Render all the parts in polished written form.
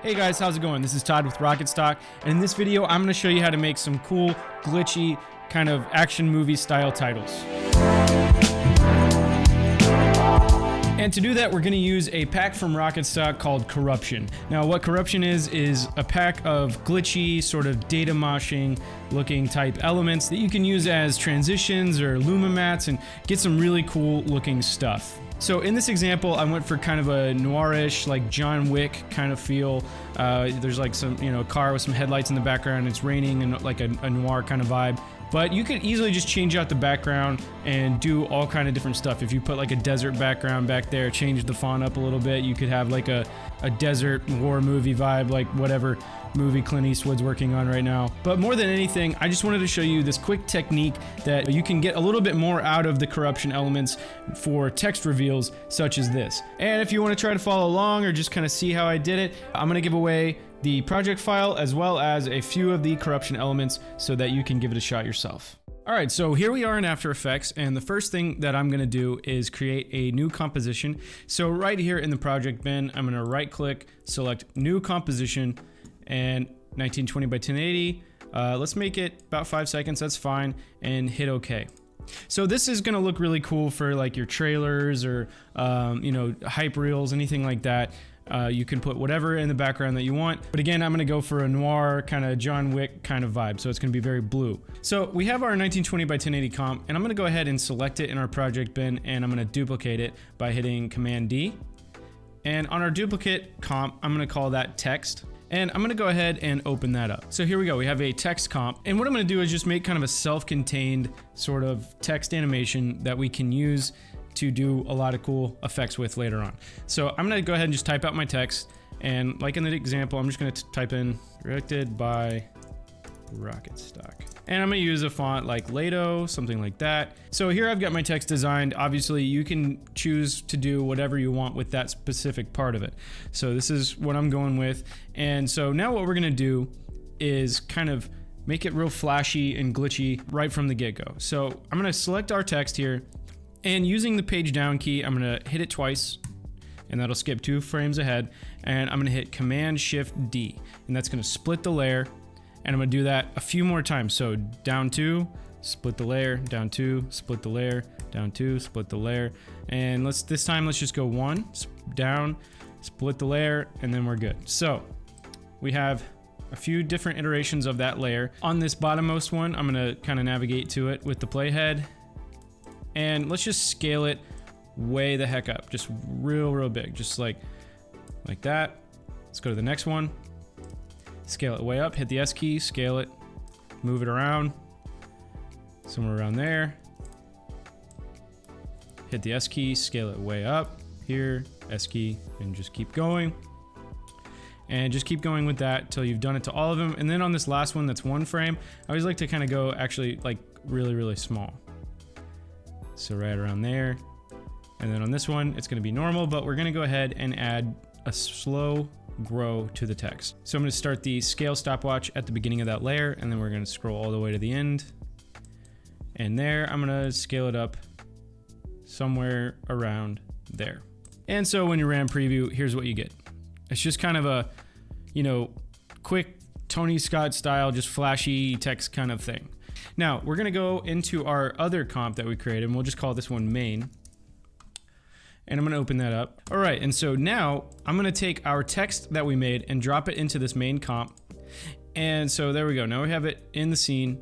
Hey guys, how's it going? This is Todd with RocketStock, and in this video I'm going to show you how to make some cool, glitchy, kind of action movie style titles. And to do that, we're going to use a pack from RocketStock called Corruption. Now what Corruption is a pack of glitchy, sort of data moshing looking type elements that you can use as transitions or luma mats and get some really cool looking stuff. So in this example, I went for kind of a noirish, like John Wick kind of feel. There's like some, car with some headlights in the background. It's raining and like a noir kind of vibe. But you could easily just change out the background and do all kind of different stuff. If you put like a desert background back there, change the font up a little bit, you could have like a desert war movie vibe, like whatever movie Clint Eastwood's working on right now. But more than anything, I just wanted to show you this quick technique that you can get a little bit more out of the corruption elements for text reveals such as this. And if you want to try to follow along or just kind of see how I did it, I'm going to give away the project file as well as a few of the corruption elements so that you can give it a shot yourself. Alright, so here we are in After Effects, and the first thing that I'm going to do is create a new composition. So right here in the project bin, I'm going to right click, select New Composition, and 1920 by 1080. Let's make it about 5 seconds, that's fine, and hit OK. So this is going to look really cool for like your trailers or hype reels, anything like that. You can put whatever in the background that you want. But again, I'm going to go for a noir kind of John Wick kind of vibe. So it's going to be very blue. So we have our 1920 by 1080 comp, and I'm going to go ahead and select it in our project bin, and I'm going to duplicate it by hitting Command D. And on our duplicate comp, I'm going to call that text. And I'm going to go ahead and open that up. So here we go. We have a text comp. And what I'm going to do is just make kind of a self-contained sort of text animation that we can use to do a lot of cool effects with later on. So I'm going to go ahead and just type out my text. And like in the example, I'm just going to type in directed by RocketStock. And I'm going to use a font like Lato, something like that. So here I've got my text designed. Obviously you can choose to do whatever you want with that specific part of it. So this is what I'm going with. And so now what we're going to do is kind of make it real flashy and glitchy right from the get-go. So I'm going to select our text here, and using the page down key, I'm going to hit it twice, and that'll skip 2 frames ahead. And I'm going to hit Command Shift D, and that's going to split the layer. And I'm going to do that a few more times. So down 2, split the layer, down 2, split the layer, down 2, split the layer. And this time let's just go 1, down, split the layer, and then we're good. So we have a few different iterations of that layer. On this bottommost one, I'm going to kind of navigate to it with the playhead. And let's just scale it way the heck up. Just real big. Just like that. Let's go to the next one. Scale it way up, hit the S key, scale it, move it around, somewhere around there. Hit the S key, scale it way up, here, S key, and just keep going. And just keep going with that till you've done it to all of them. And then on this last one that's 1 frame, I always like to kind of go actually like really small. So right around there. And then on this one, it's gonna be normal, but we're gonna go ahead and add a slow grow to the text. So I'm going to start the scale stopwatch at the beginning of that layer, and then we're going to scroll all the way to the end. And there, I'm going to scale it up somewhere around there. And so when you ran preview, here's what you get. It's just kind of a, quick Tony Scott style, just flashy text kind of thing. Now we're going to go into our other comp that we created, and we'll just call this one main. And I'm going to open that up. All right, and so now I'm going to take our text that we made and drop it into this main comp. And so there we go. Now we have it in the scene.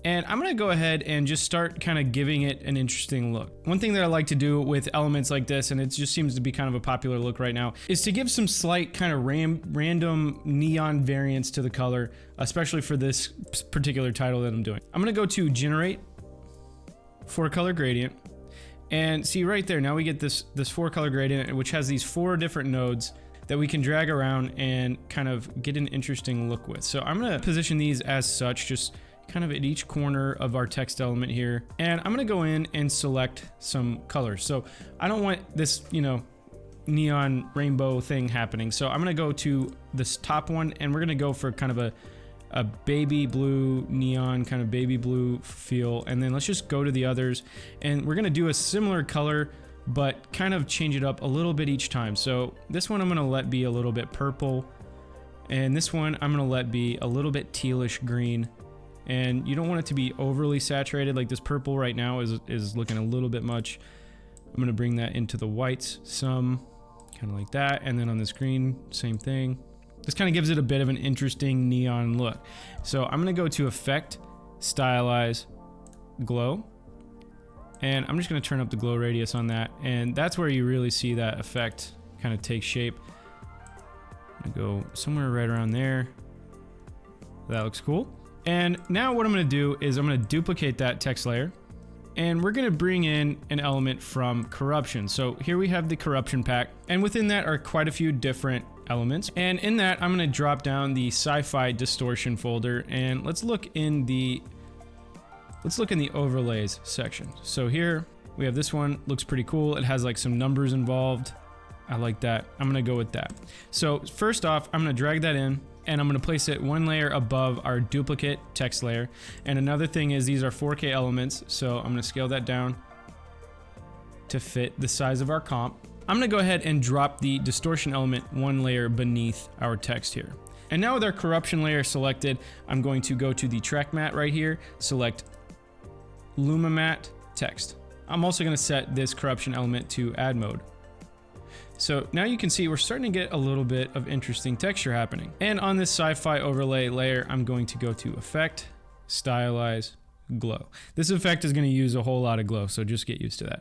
And I'm going to go ahead and just start kind of giving it an interesting look. One thing that I like to do with elements like this, and it just seems to be kind of a popular look right now, is to give some slight kind of random neon variance to the color, especially for this particular title that I'm doing. I'm going to go to Generate, 4-color gradient. And see right there, now we get this 4-color gradient, which has these 4 different nodes that we can drag around and kind of get an interesting look with. So I'm going to position these as such, just kind of at each corner of our text element here. And I'm going to go in and select some colors. So I don't want this, neon rainbow thing happening. So I'm going to go to this top one, and we're going to go for kind of a baby blue, neon kind of baby blue feel. And then let's just go to the others, and we're going to do a similar color but kind of change it up a little bit each time. So this one I'm gonna let be a little bit purple, and this one I'm gonna let be a little bit tealish green. And you don't want it to be overly saturated. Like this purple right now is looking a little bit much. I'm gonna bring that into the whites some, kind of like that. And then on this green, same thing. This kind of gives it a bit of an interesting neon look. So I'm gonna go to Effect, Stylize, Glow. And I'm just gonna turn up the glow radius on that. And that's where you really see that effect kind of take shape. I'm gonna go somewhere right around there. That looks cool. And now what I'm gonna do is I'm gonna duplicate that text layer. And we're gonna bring in an element from Corruption. So here we have the Corruption pack. And within that are quite a few different elements. And in that, I'm gonna drop down the Sci-Fi Distortion folder, and let's look in the overlays section. So here we have this one, looks pretty cool. It has like some numbers involved. I like that. I'm gonna go with that. So first off, I'm gonna drag that in, and I'm gonna place it one layer above our duplicate text layer. And another thing is these are 4K elements, so I'm gonna scale that down to fit the size of our comp. I'm gonna go ahead and drop the distortion element one layer beneath our text here. And now with our corruption layer selected, I'm going to go to the track mat right here, select luma mat text. I'm also gonna set this corruption element to add mode. So now you can see we're starting to get a little bit of interesting texture happening. And on this sci-fi overlay layer, I'm going to go to Effect, Stylize, Glow. This effect is gonna use a whole lot of glow, so just get used to that.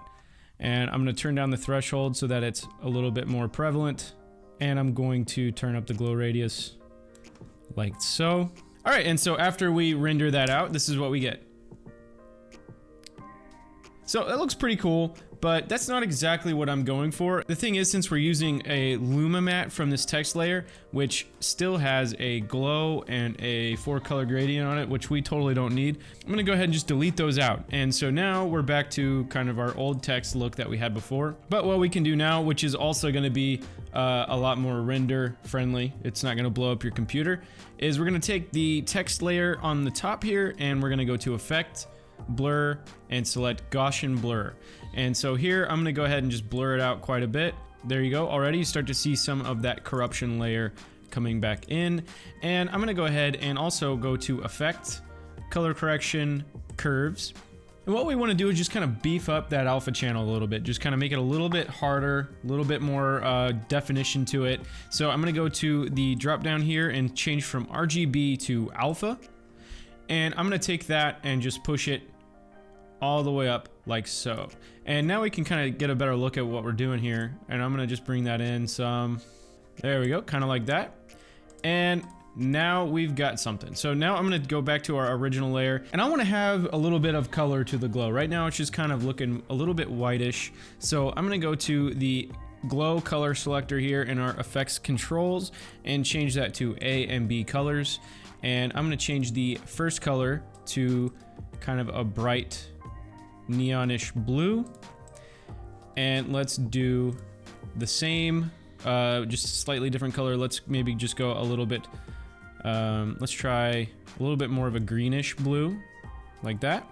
And I'm gonna turn down the threshold so that it's a little bit more prevalent. And I'm going to turn up the glow radius like so. All right, and so after we render that out, this is what we get. So it looks pretty cool, but that's not exactly what I'm going for. The thing is, since we're using a luma mat from this text layer, which still has a glow and a 4-color gradient on it, which we totally don't need, I'm gonna go ahead and just delete those out. And so now we're back to kind of our old text look that we had before. But what we can do now, which is also gonna be a lot more render friendly, it's not gonna blow up your computer, is we're gonna take the text layer on the top here, and we're gonna go to Effect, Blur, and select Gaussian Blur. And so here I'm gonna go ahead and just blur it out quite a bit. There you go. Already you start to see some of that corruption layer coming back in. And I'm gonna go ahead and also go to Effect, Color Correction, Curves. And what we want to do is just kind of beef up that alpha channel a little bit, just kind of make it a little bit harder, a little bit more definition to it. So I'm gonna go to the drop down here and change from RGB to alpha. And I'm gonna take that and just push it all the way up like so. And now we can kind of get a better look at what we're doing here. And I'm gonna just bring that in some, there we go, kind of like that. And now we've got something. So now I'm gonna go back to our original layer, and I wanna have a little bit of color to the glow. Right now it's just kind of looking a little bit whitish. So I'm gonna go to the glow color selector here in our effects controls and change that to A and B colors. And I'm gonna change the first color to kind of a bright neonish blue. And let's do the same, just a slightly different color. Let's maybe just go a little bit, let's try a little bit more of a greenish blue, like that.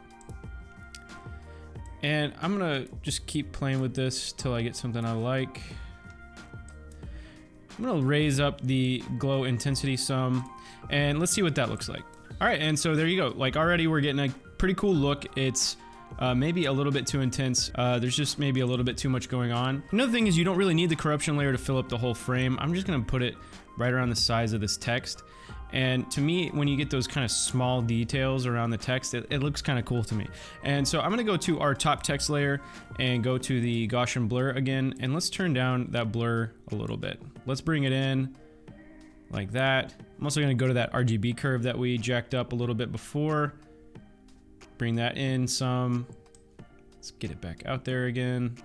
And I'm gonna just keep playing with this till I get something I like. I'm gonna raise up the glow intensity some, and let's see what that looks like. All right, and so there you go. Like already we're getting a pretty cool look. It's maybe a little bit too intense. There's just maybe a little bit too much going on. Another thing is you don't really need the corruption layer to fill up the whole frame. I'm just gonna put it right around the size of this text. And to me, when you get those kind of small details around the text, it looks kind of cool to me. And so I'm gonna go to our top text layer and go to the Gaussian blur again, and let's turn down that blur a little bit. Let's bring it in like that. I'm also gonna go to that RGB curve that we jacked up a little bit before. Bring that in some. Let's get it back out there again.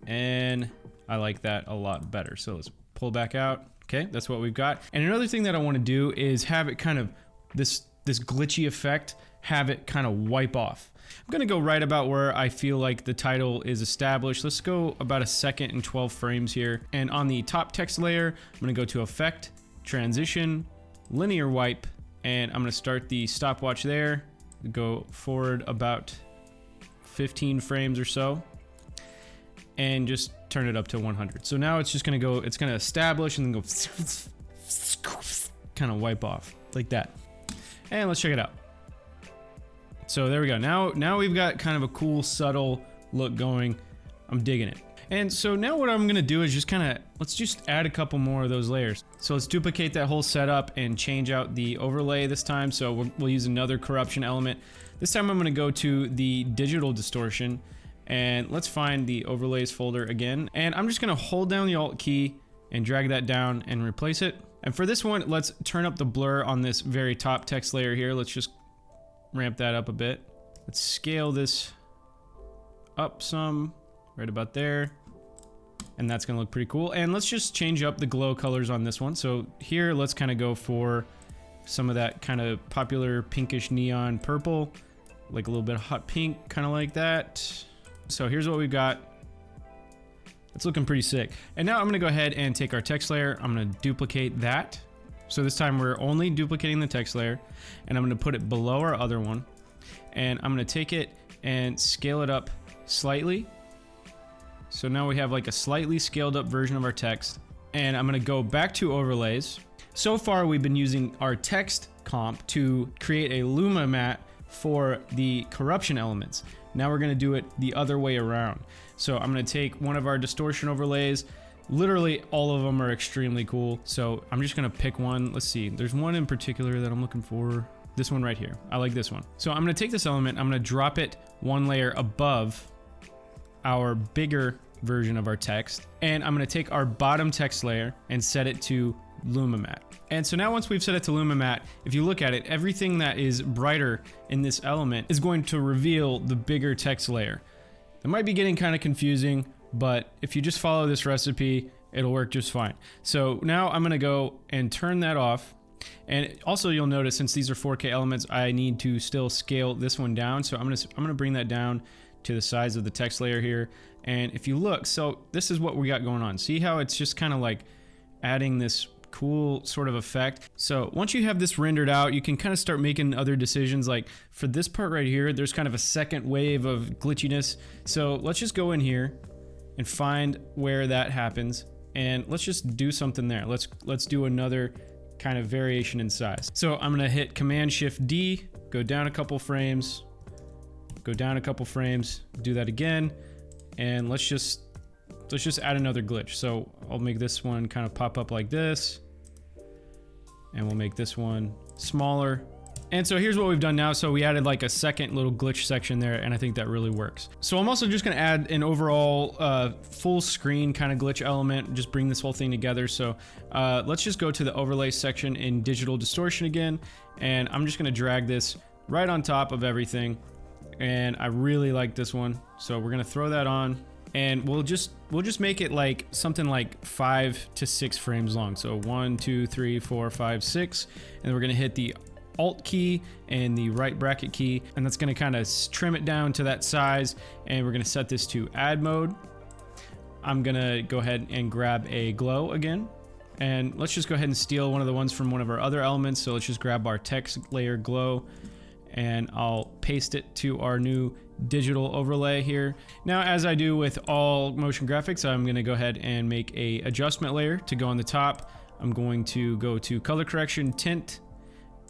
And I like that a lot better. So let's pull back out. Okay, that's what we've got. And another thing that I want to do is have it kind of, this glitchy effect, have it kind of wipe off. I'm gonna go right about where I feel like the title is established. Let's go about 1 second and 12 frames here. And on the top text layer, I'm gonna go to Effect, Transition, Linear Wipe, and I'm gonna start the stopwatch there, go forward about 15 frames or so. and just turn it up to 100. So now it's just gonna go, it's gonna establish and then go kind of wipe off like that. And let's check it out. So there we go. Now we've got kind of a cool, subtle look going. I'm digging it. And so now what I'm gonna do is just kind of, let's just add a couple more of those layers. So let's duplicate that whole setup and change out the overlay this time. So we'll use another corruption element. This time I'm gonna go to the digital distortion and let's find the overlays folder again. And I'm just gonna hold down the Alt key and drag that down and replace it. And for this one, let's turn up the blur on this very top text layer here. Let's just ramp that up a bit. Let's scale this up some, right about there. And that's gonna look pretty cool. And let's just change up the glow colors on this one. So here, let's kind of go for some of that kind of popular pinkish neon purple, like a little bit of hot pink, kind of like that. So here's what we've got. It's looking pretty sick. And now I'm gonna go ahead and take our text layer. I'm gonna duplicate that. So this time we're only duplicating the text layer, and I'm gonna put it below our other one. And I'm gonna take it and scale it up slightly. So now we have like a slightly scaled up version of our text. And I'm gonna go back to overlays. So far we've been using our text comp to create a luma mat for the corruption elements. Now we're gonna do it the other way around. So I'm gonna take one of our distortion overlays. Literally all of them are extremely cool. So I'm just gonna pick one. Let's see, there's one in particular that I'm looking for. This one right here, I like this one. So I'm gonna take this element, I'm gonna drop it one layer above our bigger version of our text, and I'm gonna take our bottom text layer and set it to luma mat. And so now once we've set it to luma mat, if you look at it, everything that is brighter in this element is going to reveal the bigger text layer. It might be getting kind of confusing, but if you just follow this recipe, it'll work just fine. So now I'm gonna go and turn that off. And also you'll notice, since these are 4K elements, I need to still scale this one down. So I'm gonna bring that down to the size of the text layer here. And if you look, so this is what we got going on. See how it's just kind of like adding this cool sort of effect. So once you have this rendered out, you can kind of start making other decisions. Like for this part right here, there's kind of a second wave of glitchiness. So let's just go in here and find where that happens. And let's just do something there. Let's do another kind of variation in size. So I'm gonna hit Command Shift D, go down a couple frames, go down a couple frames, do that again, and let's just add another glitch. So I'll make this one kind of pop up like this, and we'll make this one smaller. And so here's what we've done now. So we added like a second little glitch section there, and I think that really works. So I'm also just gonna add an overall full screen kind of glitch element, just bring this whole thing together. So let's just go to the overlay section in digital distortion again, and I'm just gonna drag this right on top of everything. And I really like this one, so we're gonna throw that on, and we'll just make it like something like 5 to 6 frames long. So 1, 2, 3, 4, 5, 6, and we're gonna hit the Alt key and the right bracket key, and that's gonna kind of trim it down to that size. And we're gonna set this to add mode. I'm gonna go ahead and grab a glow again, and let's just go ahead and steal one of the ones from one of our other elements. So let's just grab our text layer glow, and I'll paste it to our new digital overlay here. Now, as I do with all motion graphics, I'm gonna go ahead and make a adjustment layer to go on the top. I'm going to go to color correction, tint,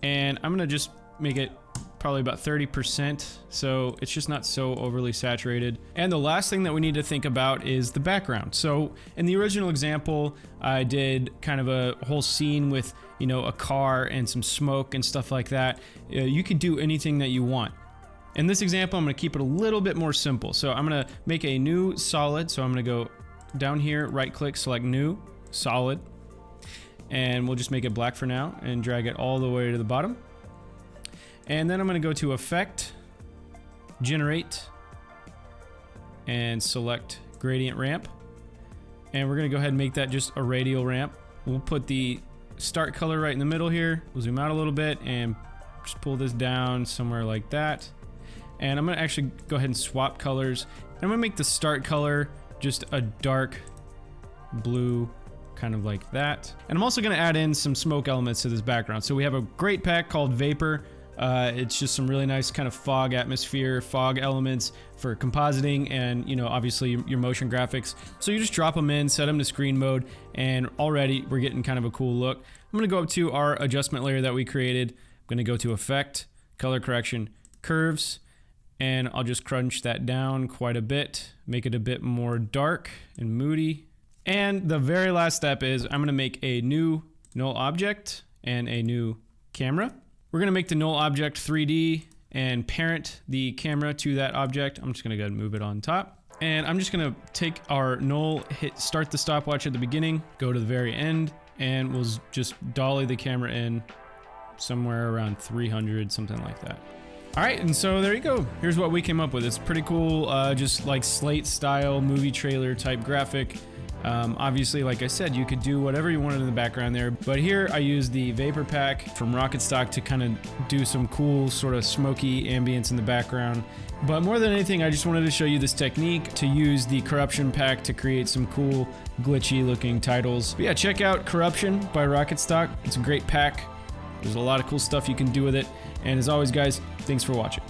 and I'm gonna just make it probably about 30%, so it's just not so overly saturated. And the last thing that we need to think about is the background. So in the original example, I did kind of a whole scene with, you know, a car and some smoke and stuff like that. You could do anything that you want. In this example, I'm gonna keep it a little bit more simple. So I'm gonna make a new solid. So I'm gonna go down here, right click, select new, solid. And we'll just make it black for now and drag it all the way to the bottom. And then I'm gonna go to Effect, Generate, and select Gradient Ramp. And we're gonna go ahead and make that just a radial ramp. We'll put the start color right in the middle here. We'll zoom out a little bit and just pull this down somewhere like that. And I'm gonna actually go ahead and swap colors. And I'm gonna make the start color just a dark blue, kind of like that. And I'm also gonna add in some smoke elements to this background. So we have a great pack called Vapor. It's just some really nice kind of fog atmosphere, fog elements for compositing and, you know, obviously your motion graphics. So you just drop them in, set them to screen mode, and already we're getting kind of a cool look. I'm gonna go up to our adjustment layer that we created. I'm gonna go to Effect, Color Correction, Curves, and I'll just crunch that down quite a bit, make it a bit more dark and moody. And the very last step is I'm gonna make a new null object and a new camera. We're gonna make the null object 3D and parent the camera to that object. I'm just gonna go ahead and move it on top. And I'm just gonna take our null, hit start the stopwatch at the beginning, go to the very end, and we'll just dolly the camera in somewhere around 300, something like that. All right, and so there you go. Here's what we came up with. It's pretty cool, just like slate style movie trailer type graphic. Obviously, like I said, you could do whatever you wanted in the background there, but here I used the vapor pack from RocketStock to kind of do some cool sort of smoky ambience in the background. But more than anything, I just wanted to show you this technique to use the corruption pack to create some cool glitchy looking titles. But yeah, check out Corruption by RocketStock. It's a great pack. There's a lot of cool stuff you can do with it. And as always, guys, thanks for watching.